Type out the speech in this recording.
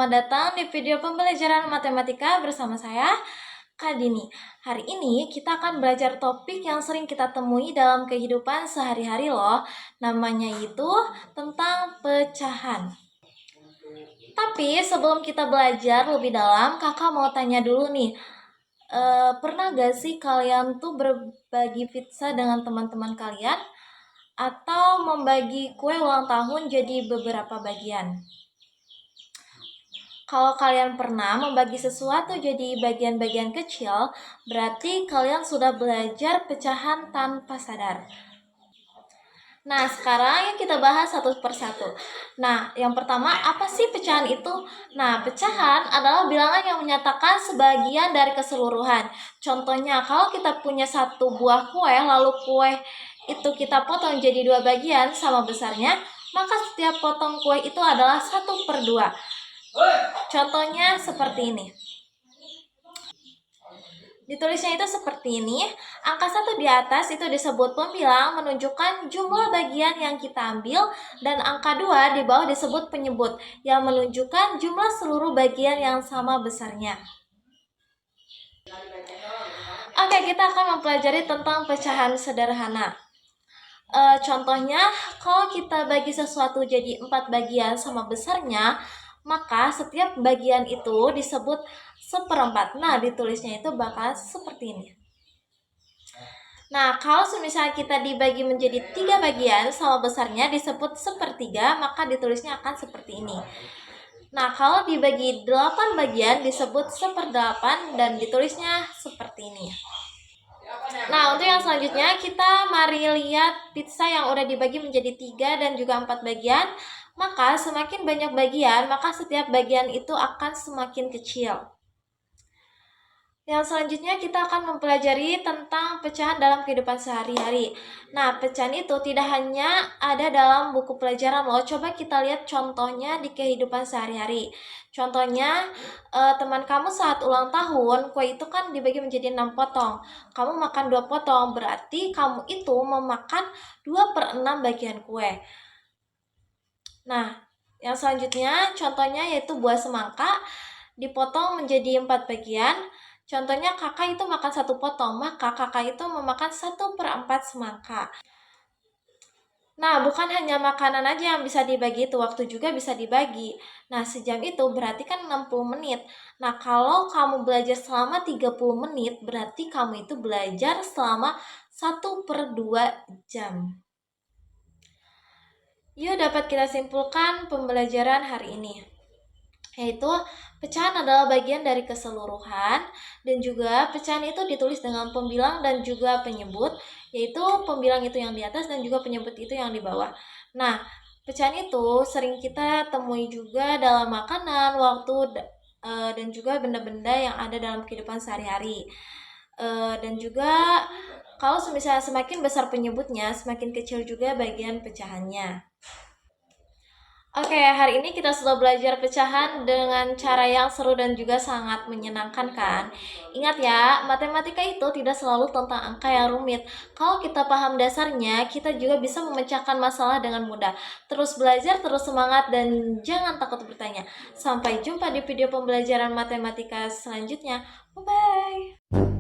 selamat datang di video pembelajaran matematika bersama saya, Kak Dini. Hari ini kita akan belajar topik yang sering kita temui dalam kehidupan sehari-hari loh. Namanya itu tentang pecahan. Tapi sebelum kita belajar lebih dalam, kakak mau tanya dulu nih. Pernah gak sih kalian tuh berbagi pizza dengan teman-teman kalian? Atau membagi kue ulang tahun jadi beberapa bagian? Kalau kalian pernah membagi sesuatu jadi bagian-bagian kecil, berarti kalian sudah belajar pecahan tanpa sadar. Nah, sekarang yang kita bahas satu persatu. Nah, yang pertama, apa sih pecahan itu? Nah, pecahan adalah bilangan yang menyatakan sebagian dari keseluruhan. Contohnya, kalau kita punya satu buah kue, lalu kue itu kita potong jadi dua bagian sama besarnya, maka setiap potong kue itu adalah 1/2. Contohnya seperti ini. Ditulisnya itu seperti ini. Angka 1 di atas itu disebut pembilang menunjukkan jumlah bagian yang kita ambil, dan angka 2 di bawah disebut penyebut yang menunjukkan jumlah seluruh bagian yang sama besarnya. Oke, kita akan mempelajari tentang pecahan sederhana. Contohnya, kalau kita bagi sesuatu jadi 4 bagian sama besarnya, maka setiap bagian itu disebut 1/4. Nah, ditulisnya itu bakal seperti ini. Nah, kalau misalnya kita dibagi menjadi 3 bagian sama besarnya disebut 1/3, maka ditulisnya akan seperti ini. Nah, kalau dibagi 8 bagian disebut 1/8 dan ditulisnya seperti ini. Nah, untuk yang selanjutnya kita mari lihat pizza yang udah dibagi menjadi 3 dan juga 4 bagian. Maka semakin banyak bagian, maka setiap bagian itu akan semakin kecil. Yang selanjutnya kita akan mempelajari tentang pecahan dalam kehidupan sehari-hari. Nah, pecahan itu tidak hanya ada dalam buku pelajaran loh. Coba kita lihat contohnya di kehidupan sehari-hari. Contohnya, teman kamu saat ulang tahun, kue itu kan dibagi menjadi 6 potong. Kamu makan 2 potong, berarti kamu itu memakan 2/6 bagian kue. Nah, yang selanjutnya contohnya yaitu buah semangka dipotong menjadi 4 bagian. Contohnya kakak itu makan 1 potong, maka kakak itu memakan 1/4 semangka. Nah, bukan hanya makanan aja yang bisa dibagi, itu waktu juga bisa dibagi. Nah, sejam itu berarti kan 60 menit. Nah, kalau kamu belajar selama 30 menit, berarti kamu itu belajar selama 1/2 jam. Yuk, dapat kita simpulkan pembelajaran hari ini, yaitu pecahan adalah bagian dari keseluruhan, dan juga pecahan itu ditulis dengan pembilang dan juga penyebut, yaitu pembilang itu yang di atas dan juga penyebut itu yang di bawah. Nah, pecahan itu sering kita temui juga dalam makanan, waktu, dan juga benda-benda yang ada dalam kehidupan sehari-hari. Dan juga kalau misalnya semakin besar penyebutnya, semakin kecil juga bagian pecahannya. Oke, hari ini kita sudah belajar pecahan dengan cara yang seru dan juga sangat menyenangkan kan? Ingat ya, matematika itu tidak selalu tentang angka yang rumit. Kalau kita paham dasarnya, kita juga bisa memecahkan masalah dengan mudah. Terus belajar, terus semangat, dan jangan takut bertanya. Sampai jumpa di video pembelajaran matematika selanjutnya. Bye-bye!